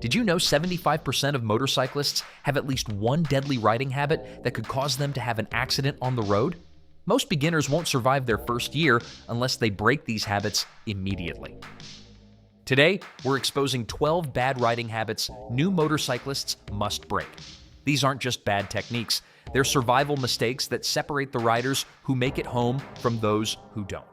Did you know 75% of motorcyclists have at least one deadly riding habit that could cause them to have an accident on the road? Most beginners won't survive their first year unless they break these habits immediately. Today, we're exposing 12 bad riding habits new motorcyclists must break. These aren't just bad techniques, they're survival mistakes that separate the riders who make it home from those who don't.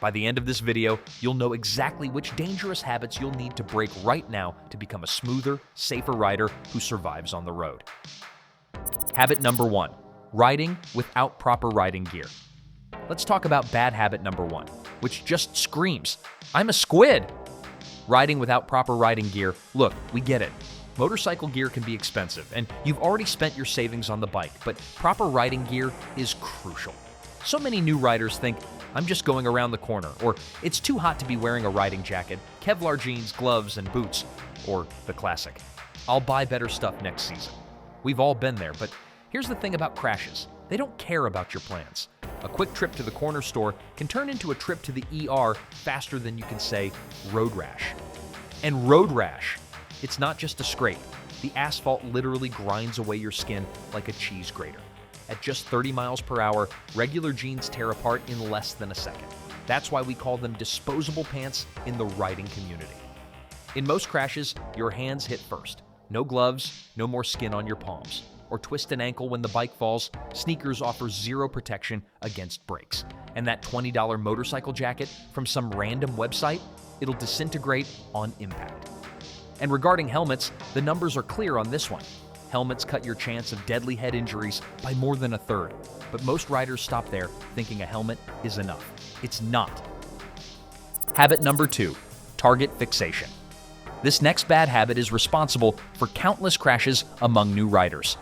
By the end of this video, you'll know exactly which dangerous habits you'll need to break right now to become a smoother, safer rider who survives on the road. Habit number 1. Riding without proper riding gear. Let's talk about bad habit number 1, which just screams, "I'm a squid!" Riding without proper riding gear. Look, we get it. Motorcycle gear can be expensive, and you've already spent your savings on the bike, but proper riding gear is crucial. So many new riders think, "I'm just going around the corner," or "It's too hot to be wearing a riding jacket, Kevlar jeans, gloves, and boots," or the classic, "I'll buy better stuff next season." We've all been there, but here's the thing about crashes. They don't care about your plans. A quick trip to the corner store can turn into a trip to the ER faster than you can say road rash. And road rash, it's not just a scrape. The asphalt literally grinds away your skin like a cheese grater. At just 30 miles per hour, regular jeans tear apart in less than a second. That's why we call them disposable pants in the riding community. In most crashes, your hands hit first. No gloves, no more skin on your palms. Or twist an ankle when the bike falls, sneakers offer zero protection against breaks. And that $20 motorcycle jacket from some random website, it'll disintegrate on impact. And regarding helmets, the numbers are clear on this one. Helmets cut your chance of deadly head injuries by more than a third. But most riders stop there thinking a helmet is enough. It's not. Habit number 2, target fixation. This next bad habit is responsible for countless crashes among new riders.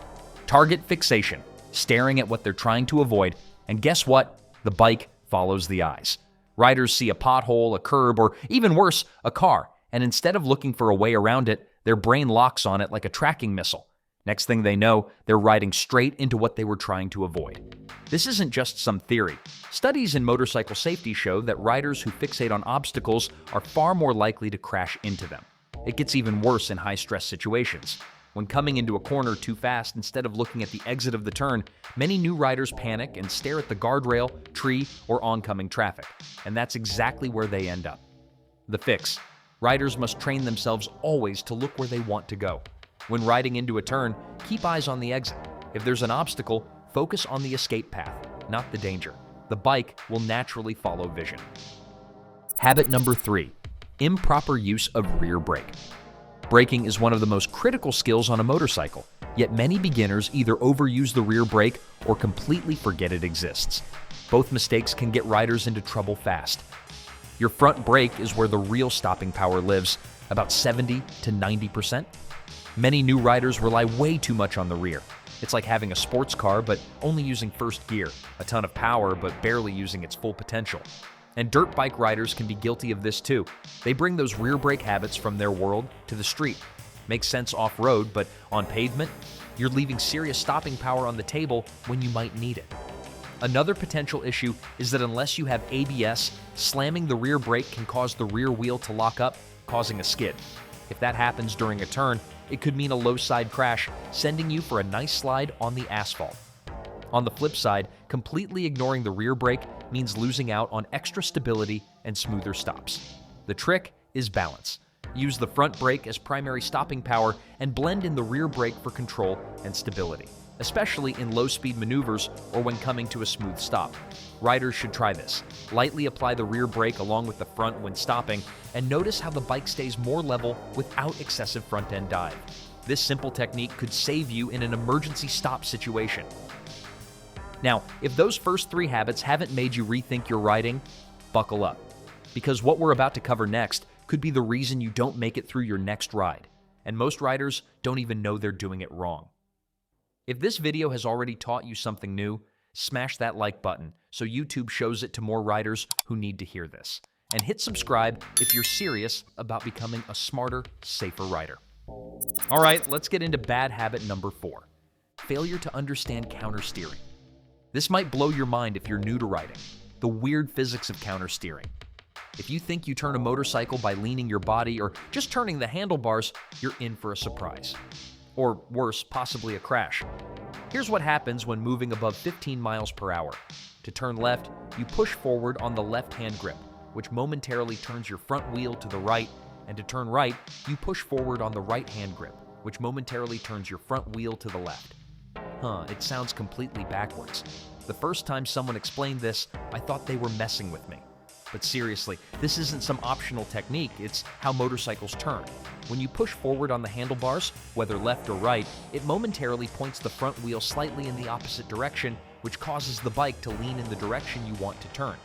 Target fixation, staring at what they're trying to avoid, and guess what? The bike follows the eyes. Riders see a pothole, a curb, or even worse, a car, and instead of looking for a way around it, their brain locks on it like a tracking missile. Next thing they know, they're riding straight into what they were trying to avoid. This isn't just some theory. Studies in motorcycle safety show that riders who fixate on obstacles are far more likely to crash into them. It gets even worse in high-stress situations. When coming into a corner too fast, instead of looking at the exit of the turn, many new riders panic and stare at the guardrail, tree, or oncoming traffic. And that's exactly where they end up. The fix. Riders must train themselves always to look where they want to go. When riding into a turn, keep eyes on the exit. If there's an obstacle, focus on the escape path, not the danger. The bike will naturally follow vision. Habit number 3, improper use of rear brake. Braking is one of the most critical skills on a motorcycle, yet many beginners either overuse the rear brake or completely forget it exists. Both mistakes can get riders into trouble fast. Your front brake is where the real stopping power lives, about 70 to 90%. Many new riders rely way too much on the rear. It's like having a sports car, but only using first gear, a ton of power, but barely using its full potential. And dirt bike riders can be guilty of this too. They bring those rear brake habits from their world to the street. Makes sense off-road, but on pavement, you're leaving serious stopping power on the table when you might need it. Another potential issue is that unless you have ABS, slamming the rear brake can cause the rear wheel to lock up, causing a skid. If that happens during a turn, it could mean a low side crash, sending you for a nice slide on the asphalt. On the flip side, completely ignoring the rear brake means losing out on extra stability and smoother stops. The trick is balance. Use the front brake as primary stopping power and blend in the rear brake for control and stability, especially in low-speed maneuvers or when coming to a smooth stop. Riders should try this. Lightly apply the rear brake along with the front when stopping, and notice how the bike stays more level without excessive front-end dive. This simple technique could save you in an emergency stop situation. Now, if those first 3 habits haven't made you rethink your riding, buckle up. Because what we're about to cover next could be the reason you don't make it through your next ride. And most riders don't even know they're doing it wrong. If this video has already taught you something new, smash that like button so YouTube shows it to more riders who need to hear this. And hit subscribe if you're serious about becoming a smarter, safer rider. All right, let's get into bad habit number 4. Failure to understand countersteering. This might blow your mind if you're new to riding. The weird physics of countersteering. If you think you turn a motorcycle by leaning your body or just turning the handlebars, you're in for a surprise. Or worse, possibly a crash. Here's what happens when moving above 15 miles per hour. To turn left, you push forward on the left-hand grip, which momentarily turns your front wheel to the right, and to turn right, you push forward on the right-hand grip, which momentarily turns your front wheel to the left. It sounds completely backwards. The first time someone explained this, I thought they were messing with me. But seriously, this isn't some optional technique, it's how motorcycles turn. When you push forward on the handlebars, whether left or right, it momentarily points the front wheel slightly in the opposite direction, which causes the bike to lean in the direction you want to turn.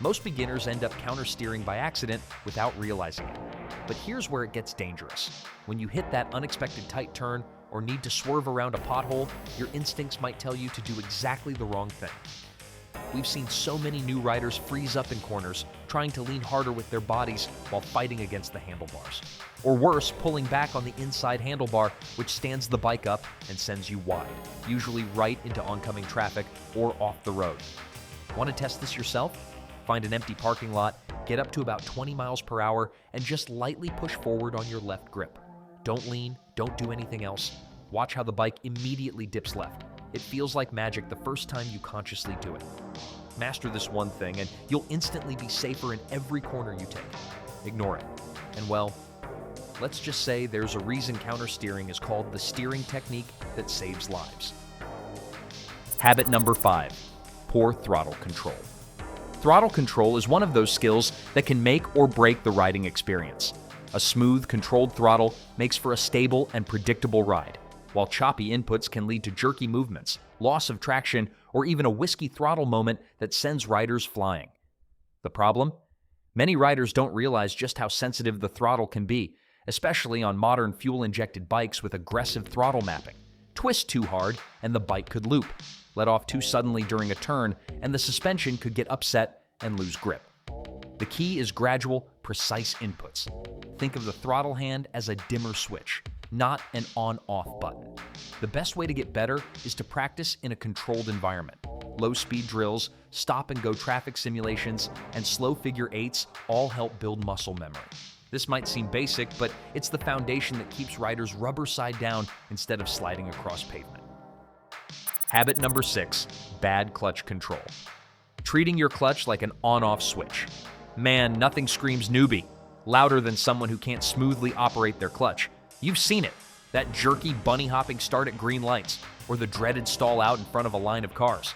Most beginners end up countersteering by accident without realizing it. But here's where it gets dangerous. When you hit that unexpected tight turn or need to swerve around a pothole, your instincts might tell you to do exactly the wrong thing. We've seen so many new riders freeze up in corners, trying to lean harder with their bodies while fighting against the handlebars. Or worse, pulling back on the inside handlebar, which stands the bike up and sends you wide, usually right into oncoming traffic or off the road. Want to test this yourself? Find an empty parking lot, get up to about 20 miles per hour, and just lightly push forward on your left grip. Don't lean, don't do anything else. Watch how the bike immediately dips left. It feels like magic the first time you consciously do it. Master this one thing, and you'll instantly be safer in every corner you take. Ignore it. And well, let's just say there's a reason countersteering is called the steering technique that saves lives. Habit number 5, poor throttle control. Throttle control is one of those skills that can make or break the riding experience. A smooth, controlled throttle makes for a stable and predictable ride, while choppy inputs can lead to jerky movements, loss of traction, or even a whiskey throttle moment that sends riders flying. The problem? Many riders don't realize just how sensitive the throttle can be, especially on modern fuel-injected bikes with aggressive throttle mapping. Twist too hard, and the bike could loop. Let off too suddenly during a turn, and the suspension could get upset and lose grip. The key is gradual, precise inputs. Think of the throttle hand as a dimmer switch, not an on-off button. The best way to get better is to practice in a controlled environment. Low-speed drills, stop-and-go traffic simulations, and slow figure eights all help build muscle memory. This might seem basic, but it's the foundation that keeps riders rubber side down instead of sliding across pavement. Habit number 6, bad clutch control. Treating your clutch like an on-off switch. Man, nothing screams newbie louder than someone who can't smoothly operate their clutch. You've seen it, that jerky bunny-hopping start at green lights, or the dreaded stall out in front of a line of cars.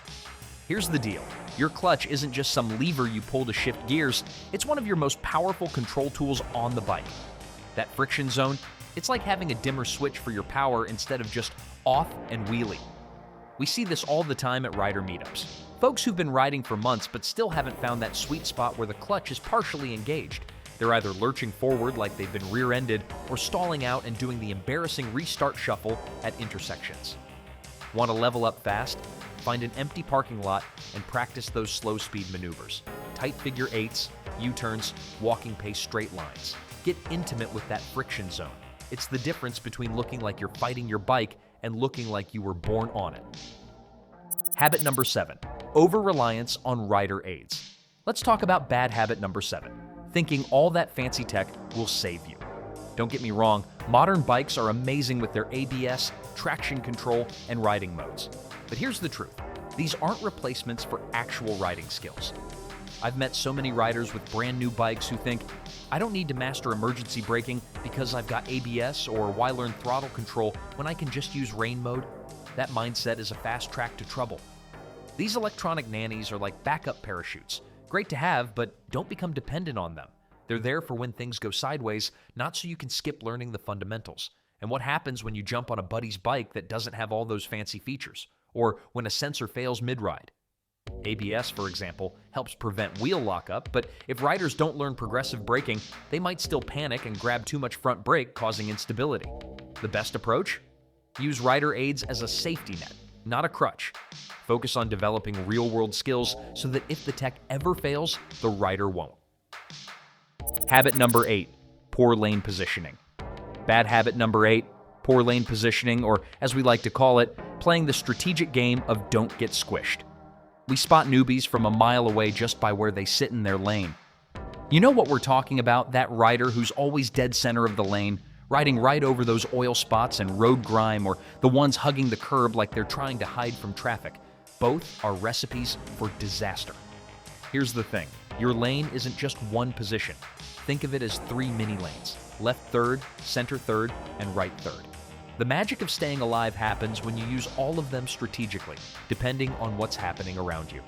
Here's the deal. Your clutch isn't just some lever you pull to shift gears, it's one of your most powerful control tools on the bike. That friction zone, it's like having a dimmer switch for your power instead of just off and wheelie. We see this all the time at rider meetups. Folks who've been riding for months but still haven't found that sweet spot where the clutch is partially engaged. They're either lurching forward like they've been rear-ended or stalling out and doing the embarrassing restart shuffle at intersections. Want to level up fast? Find an empty parking lot and practice those slow-speed maneuvers. Tight figure eights, U-turns, walking pace straight lines. Get intimate with that friction zone. It's the difference between looking like you're fighting your bike and looking like you were born on it. Habit number 7, over-reliance on rider aids. Let's talk about bad habit number 7. Thinking all that fancy tech will save you. Don't get me wrong, modern bikes are amazing with their ABS, traction control, and riding modes. But here's the truth. These aren't replacements for actual riding skills. I've met so many riders with brand new bikes who think, I don't need to master emergency braking because I've got ABS, or why learn throttle control when I can just use rain mode? That mindset is a fast track to trouble. These electronic nannies are like backup parachutes. Great to have, but don't become dependent on them. They're there for when things go sideways, not so you can skip learning the fundamentals. And what happens when you jump on a buddy's bike that doesn't have all those fancy features? Or when a sensor fails mid-ride? ABS, for example, helps prevent wheel lockup, but if riders don't learn progressive braking, they might still panic and grab too much front brake, causing instability. The best approach? Use rider aids as a safety net, not a crutch. Focus on developing real-world skills so that if the tech ever fails, the rider won't. Habit number 8, poor lane positioning. Bad habit number 8, poor lane positioning, or as we like to call it, playing the strategic game of don't get squished. We spot newbies from a mile away just by where they sit in their lane. You know what we're talking about, that rider who's always dead center of the lane, riding right over those oil spots and road grime, or the ones hugging the curb like they're trying to hide from traffic. Both are recipes for disaster. Here's the thing, your lane isn't just one position. Think of it as 3 mini lanes, left third, center third, and right third. The magic of staying alive happens when you use all of them strategically, depending on what's happening around you.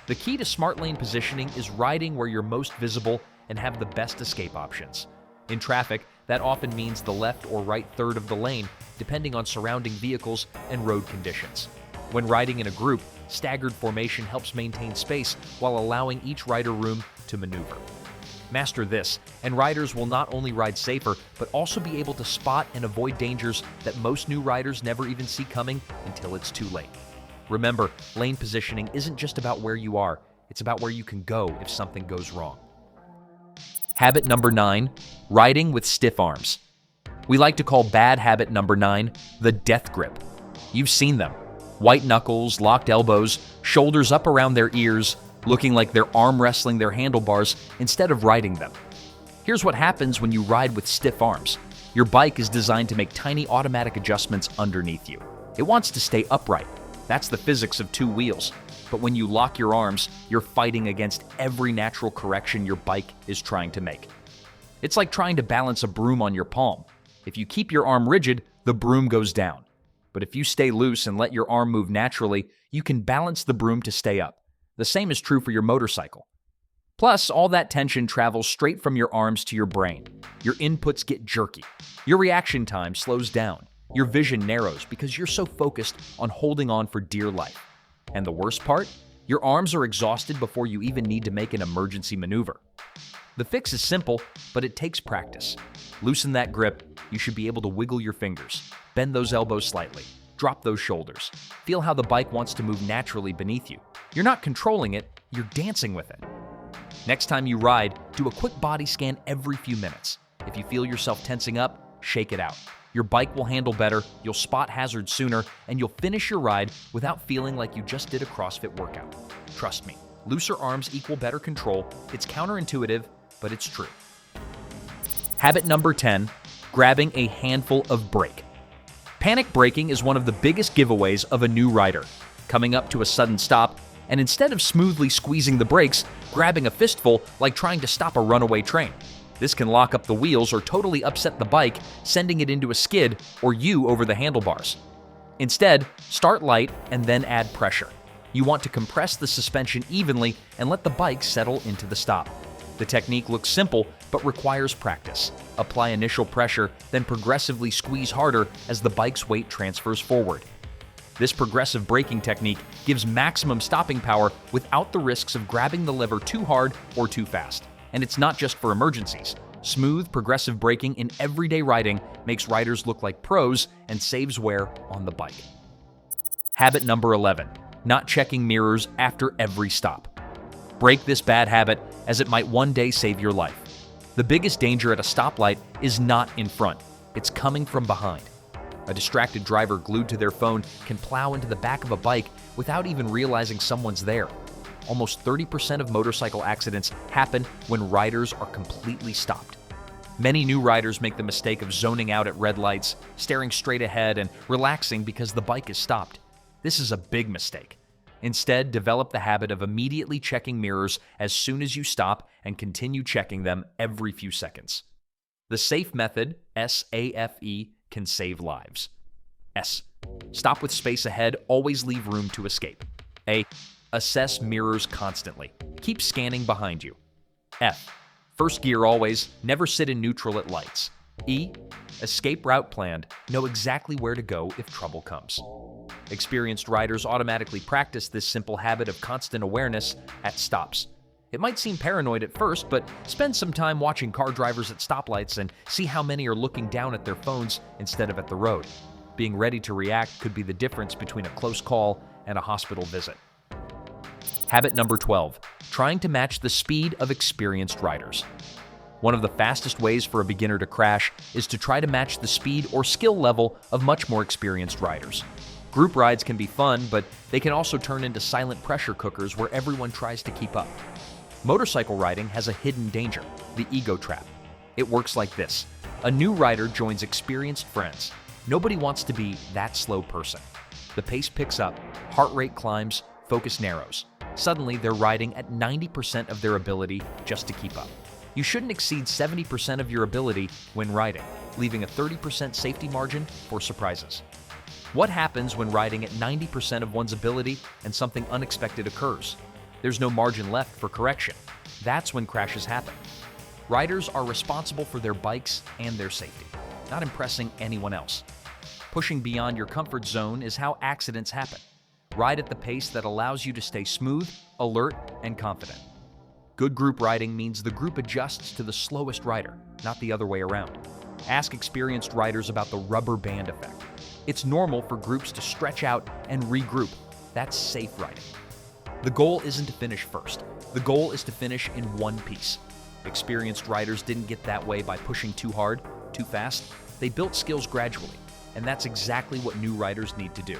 The key to smart lane positioning is riding where you're most visible and have the best escape options. In traffic, that often means the left or right third of the lane, depending on surrounding vehicles and road conditions. When riding in a group, staggered formation helps maintain space while allowing each rider room to maneuver. Master this, and riders will not only ride safer, but also be able to spot and avoid dangers that most new riders never even see coming until it's too late. Remember, lane positioning isn't just about where you are, it's about where you can go if something goes wrong. Habit number 9, riding with stiff arms. We like to call bad habit number 9 the death grip. You've seen them. White knuckles, locked elbows, shoulders up around their ears, looking like they're arm wrestling their handlebars instead of riding them. Here's what happens when you ride with stiff arms. Your bike is designed to make tiny automatic adjustments underneath you. It wants to stay upright. That's the physics of 2 wheels. But when you lock your arms, you're fighting against every natural correction your bike is trying to make. It's like trying to balance a broom on your palm. If you keep your arm rigid, the broom goes down. But if you stay loose and let your arm move naturally, you can balance the broom to stay up. The same is true for your motorcycle. Plus, all that tension travels straight from your arms to your brain. Your inputs get jerky. Your reaction time slows down. Your vision narrows because you're so focused on holding on for dear life. And the worst part? Your arms are exhausted before you even need to make an emergency maneuver. The fix is simple, but it takes practice. Loosen that grip. You should be able to wiggle your fingers. Bend those elbows slightly. Drop those shoulders. Feel how the bike wants to move naturally beneath you. You're not controlling it, you're dancing with it. Next time you ride, do a quick body scan every few minutes. If you feel yourself tensing up, shake it out. Your bike will handle better, you'll spot hazards sooner, and you'll finish your ride without feeling like you just did a CrossFit workout. Trust me, looser arms equal better control. It's counterintuitive, but it's true. Habit number 10, grabbing a handful of brake. Panic braking is one of the biggest giveaways of a new rider. Coming up to a sudden stop, and instead of smoothly squeezing the brakes, grabbing a fistful like trying to stop a runaway train. This can lock up the wheels or totally upset the bike, sending it into a skid or you over the handlebars. Instead, start light and then add pressure. You want to compress the suspension evenly and let the bike settle into the stop. The technique looks simple, but requires practice. Apply initial pressure, then progressively squeeze harder as the bike's weight transfers forward. This progressive braking technique gives maximum stopping power without the risks of grabbing the lever too hard or too fast. And it's not just for emergencies. Smooth, progressive braking in everyday riding makes riders look like pros and saves wear on the bike. Habit number 11, not checking mirrors after every stop. Break this bad habit, as it might one day save your life. The biggest danger at a stoplight is not in front, it's coming from behind. A distracted driver glued to their phone can plow into the back of a bike without even realizing someone's there. Almost 30% of motorcycle accidents happen when riders are completely stopped. Many new riders make the mistake of zoning out at red lights, staring straight ahead, and relaxing because the bike is stopped. This is a big mistake. Instead, develop the habit of immediately checking mirrors as soon as you stop and continue checking them every few seconds. The SAFE method, S-A-F-E, can save lives. S. Stop with space ahead, always leave room to escape. A. Assess mirrors constantly. Keep scanning behind you. F. First gear always, never sit in neutral at lights. E. Escape route planned, know exactly where to go if trouble comes. Experienced riders automatically practice this simple habit of constant awareness at stops. It might seem paranoid at first, but spend some time watching car drivers at stoplights and see how many are looking down at their phones instead of at the road. Being ready to react could be the difference between a close call and a hospital visit. Habit number 12, trying to match the speed of experienced riders. One of the fastest ways for a beginner to crash is to try to match the speed or skill level of much more experienced riders. Group rides can be fun, but they can also turn into silent pressure cookers where everyone tries to keep up. Motorcycle riding has a hidden danger, the ego trap. It works like this. A new rider joins experienced friends. Nobody wants to be that slow person. The pace picks up, heart rate climbs, focus narrows. Suddenly, they're riding at 90% of their ability just to keep up. You shouldn't exceed 70% of your ability when riding, leaving a 30% safety margin for surprises. What happens when riding at 90% of one's ability and something unexpected occurs? There's no margin left for correction. That's when crashes happen. Riders are responsible for their bikes and their safety, not impressing anyone else. Pushing beyond your comfort zone is how accidents happen. Ride at the pace that allows you to stay smooth, alert, and confident. Good group riding means the group adjusts to the slowest rider, not the other way around. Ask experienced riders about the rubber band effect. It's normal for groups to stretch out and regroup. That's safe riding. The goal isn't to finish first. The goal is to finish in one piece. Experienced riders didn't get that way by pushing too hard, too fast. They built skills gradually, and that's exactly what new riders need to do.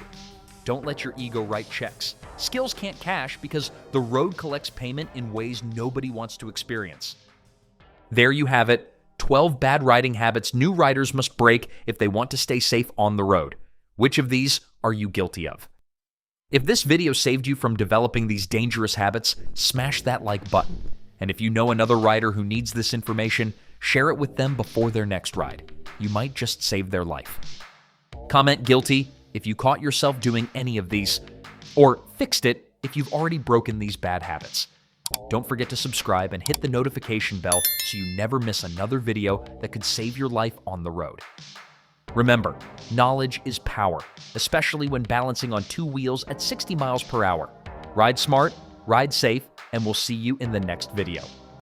Don't let your ego write checks. Skills can't cash because the road collects payment in ways nobody wants to experience. There you have it, 12 bad riding habits new riders must break if they want to stay safe on the road. Which of these are you guilty of? If this video saved you from developing these dangerous habits, smash that like button. And if you know another rider who needs this information, share it with them before their next ride. You might just save their life. Comment guilty if you caught yourself doing any of these, or fixed it if you've already broken these bad habits. Don't forget to subscribe and hit the notification bell so you never miss another video that could save your life on the road. Remember, knowledge is power, especially when balancing on two wheels at 60 miles per hour. Ride smart, ride safe, and we'll see you in the next video.